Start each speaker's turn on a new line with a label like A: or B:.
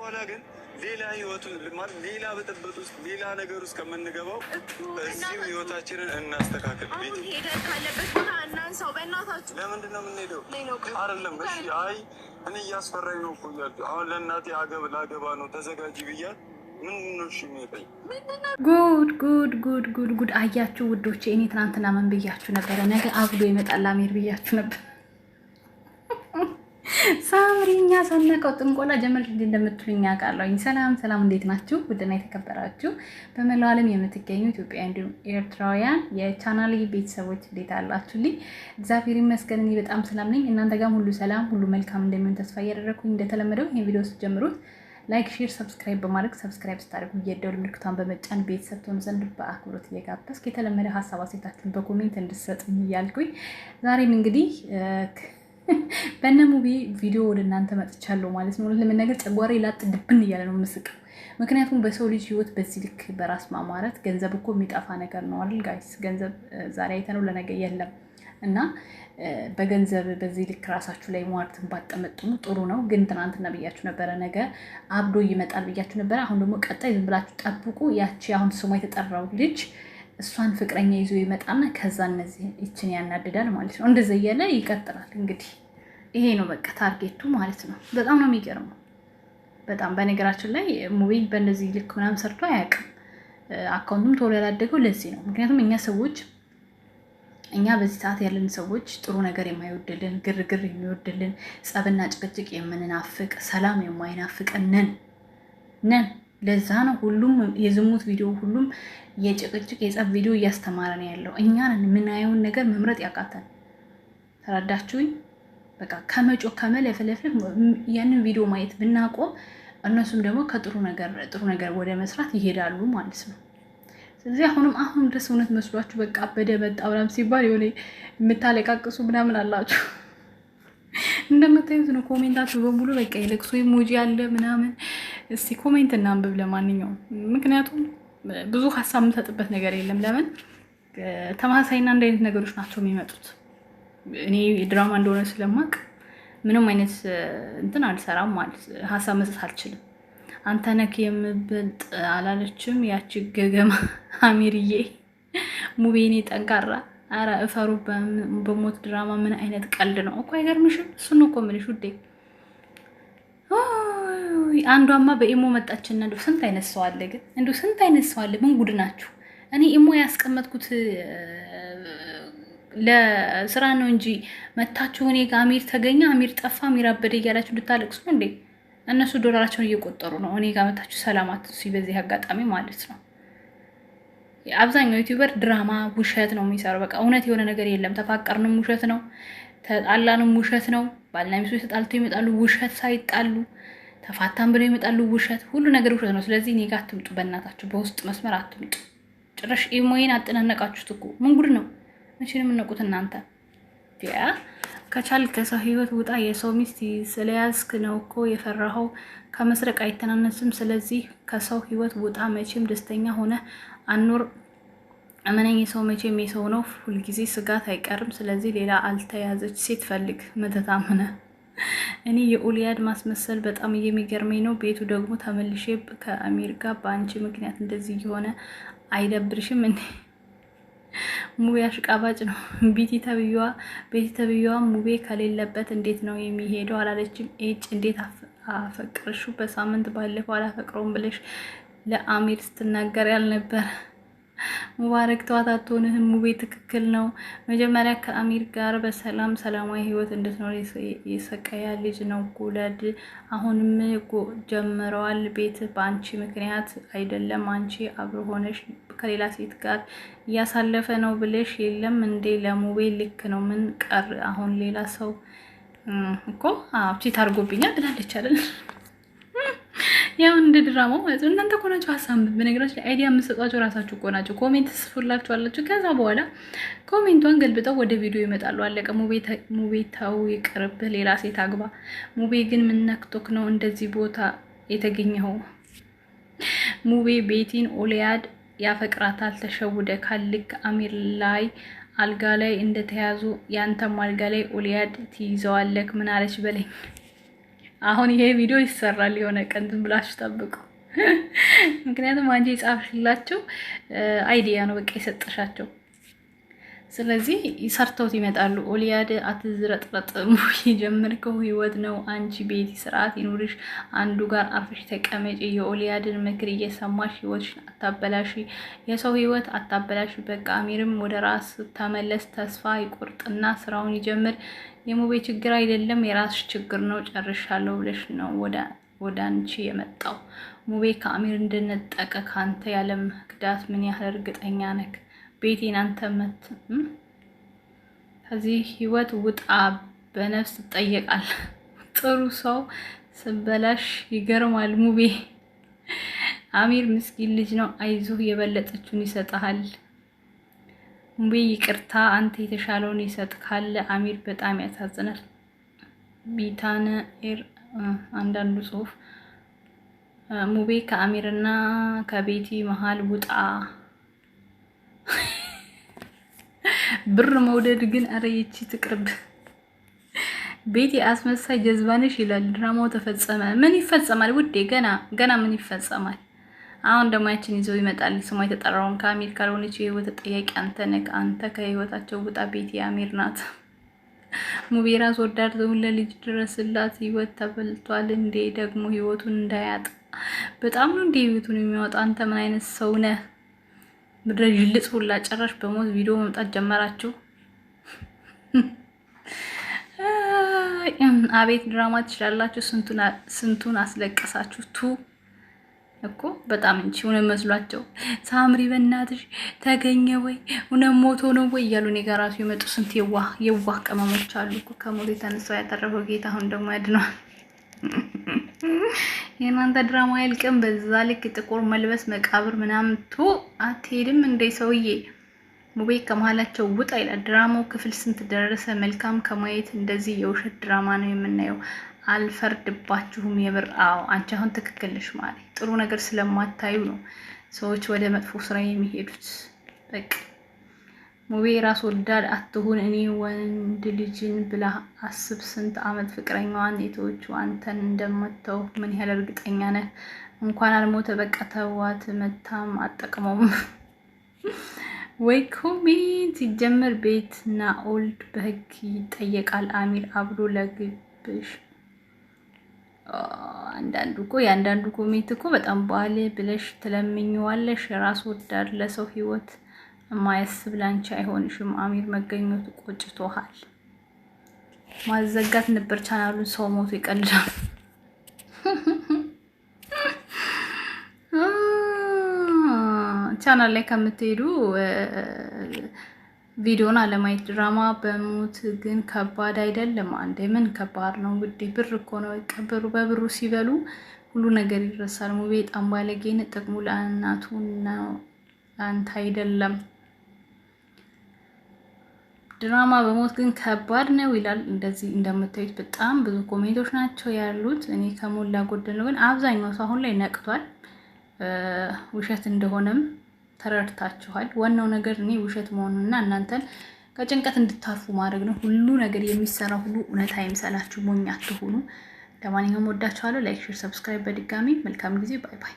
A: በኋላ ግን ሌላ ህይወቱ ማለት ሌላ በጥብጥ ውስጥ ሌላ ነገር ውስጥ ከምንገባው እዚሁ ህይወታችንን እናስተካክል። ቤት ሄደን ካለበት ቦታ እናንሳው። በእናታችሁ ለምንድን ነው የምንሄደው? አይደለም እሺ፣ አይ እኔ እያስፈራኝ ነው እኮ እያልኩ አሁን ለእናቴ ላገባ ነው ተዘጋጂ ብያት ምንድን ነው እሺ የሚጠይቅ?
B: ጉድ አያችሁ ውዶቼ፣ እኔ ትናንትና ምን ብያችሁ ነበረ? ነገ አብዶ ይመጣል አሜር ብያችሁ ነበር። ሳምሪኛ ሳነቀው ጥንቆላ ጀመርሽ እንዴ እንደምትሉኝ አውቃለሁኝ። ሰላም እንዴት ናችሁ? ውድና የተከበራችሁ በመላው ዓለም የምትገኙ ኢትዮጵያ እንዲሁም ኤርትራውያን የቻናሌ ቤተሰቦች እንዴት አላችሁልኝ? እግዚአብሔር ይመስገን እኔ በጣም ሰላም ነኝ። እናንተ ጋርም ሁሉ ሰላም ሁሉ መልካም እንደሚሆን ተስፋ እያደረኩኝ እንደተለመደው ይሄን ቪዲዮ ስትጀምሩት ላይክ፣ ሼር፣ ሰብስክራይብ በማድረግ ሰብስክራይብ ስታደርጉ የደወል ምልክቷን በመጫን ቤተሰብ ትሆኑ ዘንድ በአክብሮት እየጋበዝኩ የተለመደ ሀሳብ አስተያየታችሁን በኮሜንት እንድትሰጡኝ እያልኩኝ ዛሬም እንግዲህ በነሙቤ ቪዲዮ ወደ እናንተ መጥቻለሁ ማለት ነው። ለምን ጨጓራዬ ላጥ ድብን እያለ ነው የምስቀው። ምክንያቱም በሰው ልጅ ህይወት በዚህ ልክ በራስ ማማረት ገንዘብ እኮ የሚጠፋ ነገር ነው አይደል ጋይስ? ገንዘብ ዛሬ አይተነው ለነገ የለም እና በገንዘብ በዚህ ልክ ራሳችሁ ላይ ሟርትን ባጠመጥሙ ጥሩ ነው። ግን ትናንትና ብያችሁ ነበረ ነገ አብዶ ይመጣል ብያችሁ ነበረ። አሁን ደግሞ ቀጣይ ዝም ብላችሁ ጠብቁ። ያቺ አሁን ስሟ የተጠራው ልጅ እሷን ፍቅረኛ ይዞ ይመጣና ከዛ እነዚህ ይችን ያናድዳል ማለት ነው። እንደዛ እያለ ይቀጥላል። እንግዲህ ይሄ ነው በቃ ታርጌቱ ማለት ነው። በጣም ነው የሚገርመው። በጣም በነገራችን ላይ ሙቤ በእንደዚህ ልክ ምናምን ሰርቶ አያውቅም። አካውንቱም ቶሎ ያላደገው ለዚህ ነው። ምክንያቱም እኛ በዚህ ሰዓት ያለን ሰዎች ጥሩ ነገር የማይወድልን፣ ግርግር የሚወድልን፣ ጸብና ጭቅጭቅ የምንናፍቅ፣ ሰላም የማይናፍቀን ነን። ለዛ ነው ሁሉም የዝሙት ቪዲዮ ሁሉም የጭቅጭቅ የጸብ ቪዲዮ እያስተማረ ነው ያለው። እኛን የምናየውን ነገር መምረጥ ያቃተን። ተረዳችሁኝ? በቃ ከመጮ ከመለፍለፍ ያንን ቪዲዮ ማየት ብናቆም እነሱም ደግሞ ከጥሩ ነገር ወደ መስራት ይሄዳሉ ማለት ነው። ስለዚህ አሁን ድረስ እውነት መስሏችሁ በቃ አበደ መጣ ምናምን ሲባል የሆነ የምታለቃቅሱ ምናምን አላችሁ። እንደምታዩት ነው ኮሜንታችሁ በሙሉ በቃ የለቅሶ ኢሞጂ አለ ምናምን። እስቲ ኮሜንት እናንብብ ለማንኛውም። ምክንያቱም ብዙ ሀሳብ የምሰጥበት ነገር የለም። ለምን ተመሳሳይና አንድ አይነት ነገሮች ናቸው የሚመጡት። እኔ ድራማ እንደሆነ ስለማቅ ምንም አይነት እንትን አልሰራም ማለት ሀሳብ መስጠት አልችልም። አንተ ነክ የምበልጥ አላለችም ያቺ ገገማ አሚርዬ። ሙቤኔ ጠንካራ አረ እፈሩ በሞት ድራማ ምን አይነት ቀልድ ነው እኮ አይገርምሽም? እሱን ነው እኮ የምልሽ ውዴ። አንዷማ በኢሞ መጣችና እንደው ስንት አይነት ሰው አለ ግን እንደው ስንት አይነት ሰው አለ። ምን ጉድ ናችሁ? እኔ ኢሞ ያስቀመጥኩት ለስራ ነው እንጂ መታችሁ እኔ ጋር አሚር ተገኘ አሚር ጠፋ አሚር አበደ እያላችሁ እንድታለቅሱ እንዴ? እነሱ ዶላራቸውን እየቆጠሩ ነው። እኔ ጋር መታችሁ ሰላማት በዚህ አጋጣሚ ማለት ነው። አብዛኛው ዩቲዩበር ድራማ ውሸት ነው የሚሰራው። በቃ እውነት የሆነ ነገር የለም። ተፋቀርንም ውሸት ነው፣ ተጣላንም ውሸት ነው። ባልና ሚስቶች ተጣልተው ይመጣሉ ውሸት፣ ሳይጣሉ ተፋታን ብለው ይመጣሉ ውሸት። ሁሉ ነገር ውሸት ነው። ስለዚህ እኔ ጋር አትምጡ በእናታችሁ፣ በውስጥ መስመር አትምጡ። ጭራሽ ኢሞዬን አጠናነቃችሁት እኮ ምን ጉድ ነው? መቼ ነው የምነቁት እናንተ? ከቻል ከሰው ህይወት ውጣ። የሰው ሚስት ስለያዝክ ነው እኮ የፈራኸው። ከመስረቅ አይተናነስም። ስለዚህ ከሰው ህይወት ውጣ። መቼም ደስተኛ ሆነ አኖር። እመነኝ፣ የሰው መቼም የሰው ነው። ሁልጊዜ ስጋት አይቀርም። ስለዚህ ሌላ አልተያዘች ሴት ፈልግ። መተታመነ እኔ የኦሊያድ ማስመሰል በጣም የሚገርመኝ ነው። ቤቱ ደግሞ ተመልሼ ከአሚር ጋር በአንቺ ምክንያት እንደዚህ የሆነ አይደብርሽም እንዴ? ሙቤ አሽቃባጭ ነው። ቤቲ ተብዬዋ ሙቤ ከሌለበት እንዴት ነው የሚሄደው አላለችም? እንዴት አፈቅርሹ? በሳምንት ባለፈው አላፈቅረውም ብለሽ ለአሚር ስትናገር ያልነበር? ሙባረክ ተዋት አትሆንህም። ሙቤ ትክክል ነው። መጀመሪያ ከአሚር ጋር ሰላማዊ ህይወት እንድትኖር የሰቀያ ልጅ ነው ጉለድ። አሁንም ጀምረዋል። ቤት በአንቺ ምክንያት አይደለም። አንቺ አብሮ ሆነሽ ከሌላ ሴት ጋር እያሳለፈ ነው ብለሽ የለም እንዴ? ለሙቤ ልክ ነው። ምን ቀር አሁን ሌላ ሰው እኮ ቺት አድርጎብኛል ብላለች አይደል? ያው እንደ ድራማው ማለት ነው። እናንተ እኮ ናችሁ ሀሳብ በነገራችን ላይ አይዲያ የምትሰጧቸው ራሳችሁ እኮ ናችሁ። ኮሜንት ጽፉላችኋላችሁ። ከዛ በኋላ ኮሜንቷን ገልብጠው ወደ ቪዲዮ ይመጣሉ። አለቀ። ሙቤ ተው ይቅርብህ፣ ሌላ ሴት አግባ። ሙቤ ግን ምን ነክቶክ ነው እንደዚህ ቦታ የተገኘኸው? ሙቤ ቤቲን ኦሊያድ ያፈቅራታል። ተሸውደ ካልክ አሚር ላይ አልጋ ላይ እንደተያዙ ያንተም አልጋ ላይ ኦሊያድ ትይዘዋለክ። ምን አለች በለኝ። አሁን ይሄ ቪዲዮ ይሰራል የሆነ ቀን ዝም ብላችሁ ጠብቁ። ምክንያቱም አንቺ የጻፍሽላቸው አይዲያ ነው በቃ የሰጠሻቸው። ስለዚህ ሰርተውት ይመጣሉ። ኦሊያድ አትዝረጥረጥ፣ የጀመርከው ህይወት ነው። አንቺ ቤቲ ስርዓት ይኑርሽ፣ አንዱ ጋር አርፈሽ ተቀመጪ። የኦሊያድን ምክር እየሰማሽ ህይወትሽን አታበላሽ፣ የሰው ህይወት አታበላሽ። በቃ አሚርም ወደ ራስ ተመለስ፣ ተስፋ ይቆርጥና ስራውን ይጀምር። የሙቤ ችግር አይደለም የራስሽ ችግር ነው። ጨርሻለሁ ብለሽ ነው ወደ አንቺ የመጣው። ሙቤ ከአሚር እንደነጠቀ ካንተ ያለ መክዳት ምን ያህል እርግጠኛ ነክ? ቤቴን አንተ መት ከዚህ ህይወት ውጣ፣ በነፍስ ትጠየቃል። ጥሩ ሰው ስበላሽ ይገርማል። ሙቤ አሚር ምስኪን ልጅ ነው፣ አይዞህ የበለጠችውን ይሰጣል። ሙቤ ይቅርታ፣ አንተ የተሻለውን ይሰጥካል። አሚር በጣም ያሳዝናል። ቢታነ ኤር አንዳንዱ ጽሁፍ ሙቤ ከአሚርና ከቤቲ መሃል ውጣ። ብር መውደድ ግን አረ ይቺ ትቅርብ። ቤቲ አስመሳይ ጀዝባንሽ ይላል። ድራማው ተፈጸመ። ምን ይፈጸማል ውዴ? ገና ምን ይፈጸማል? አሁን ደግሞ ያችን ይዘው ይመጣል። ስሟ የተጠራውን ከአሚር ካልሆነች የህይወት ተጠያቂ አንተ ነህ። አንተ ከህይወታቸው ውጣ። ቤቲ አሚር ናት። ሙቤ ራስ ወዳድ ዘውን ለልጅ ድረስላት። ህይወት ተበልቷል እንዴ? ደግሞ ህይወቱን እንዳያጣ በጣም ነው እንዴ ህይወቱን የሚያወጣ። አንተ ምን አይነት ሰው ነህ? ምድረ ይልጽ ሁላ ጨራሽ በሞት ቪዲዮ መምጣት ጀመራችሁ። አቤት ድራማ ትችላላችሁ። ስንቱን አስለቀሳችሁ ቱ እኮ በጣም እንጂ እውነት መስሏቸው። ሳምሪ በእናትሽ ተገኘ ወይ እውነት ሞቶ ነው ወይ እያሉ እኔ ጋር ራሱ የመጡ ስንት የዋህ ቅመሞች አሉ እኮ። ከሞት የተነሳው ያተረፈው ጌታ አሁን ደግሞ ያድነዋል። የእናንተ ድራማ ያልቅም። በዛ ልክ ጥቁር መልበስ መቃብር ምናምን ቱ አትሄድም እንደ ሰውዬ። ሙቤ ከመሀላቸው ውጣ ይላል። ድራማው ክፍል ስንት ደረሰ? መልካም ከማየት እንደዚህ የውሸት ድራማ ነው የምናየው። አልፈርድባችሁም የብር። አዎ አንቺ አሁን ትክክል ነሽ ማለት ጥሩ ነገር ስለማታዩ ነው ሰዎች ወደ መጥፎ ስራ የሚሄዱት። በቃ ሙቤ ራስ ወዳድ አትሁን። እኔ ወንድ ልጅን ብላ አስብ። ስንት አመት ፍቅረኛዋን የተወችው አንተን እንደመተው ምን ያህል እርግጠኛ ነህ? እንኳን አልሞተ በቃ ተዋት። መታም አጠቅመውም ወይ ኮሜንት ሲጀመር ቤት እና ኦልድ በህግ ይጠየቃል። አሚር አብዶ ለግብሽ አንዳንዱ እኮ ያንዳንዱ ኮሜንት እኮ በጣም ባለ ብለሽ ትለምኝዋለሽ። ራስ ወዳድ ለሰው ህይወት የማያስብ ላንቺ አይሆንሽም። አሚር መገኘቱ ቆጭቶሃል። ማዘጋት ነበር ቻናሉን። ሰው ሞቶ ይቀልዳል። ቻናል ላይ ከምትሄዱ ቪዲዮን አለማየት። ድራማ በሞት ግን ከባድ አይደለም። አንዴ ምን ከባድ ነው ውዴ? ብር እኮ ነው። ቀበሩ በብሩ ሲበሉ ሁሉ ነገር ይረሳል። ሙቤ በጣም ባለጌን። ጥቅሙ ለእናቱ ነው አንተ አይደለም። ድራማ በሞት ግን ከባድ ነው ይላል። እንደዚህ እንደምታዩት በጣም ብዙ ኮሜንቶች ናቸው ያሉት። እኔ ከሞላ ጎደል ነው ግን አብዛኛው ሰው አሁን ላይ ነቅቷል። ውሸት እንደሆነም ተረድታችኋል። ዋናው ነገር እኔ ውሸት መሆኑንና እናንተን ከጭንቀት እንድታርፉ ማድረግ ነው። ሁሉ ነገር የሚሰራ ሁሉ እውነት አይምሰላችሁ፣ ሞኝ አትሁኑ። ለማንኛውም ወዳችኋለሁ። ላይክ፣ ሼር፣ ሰብስክራይብ። በድጋሚ መልካም ጊዜ። ባይ ባይ።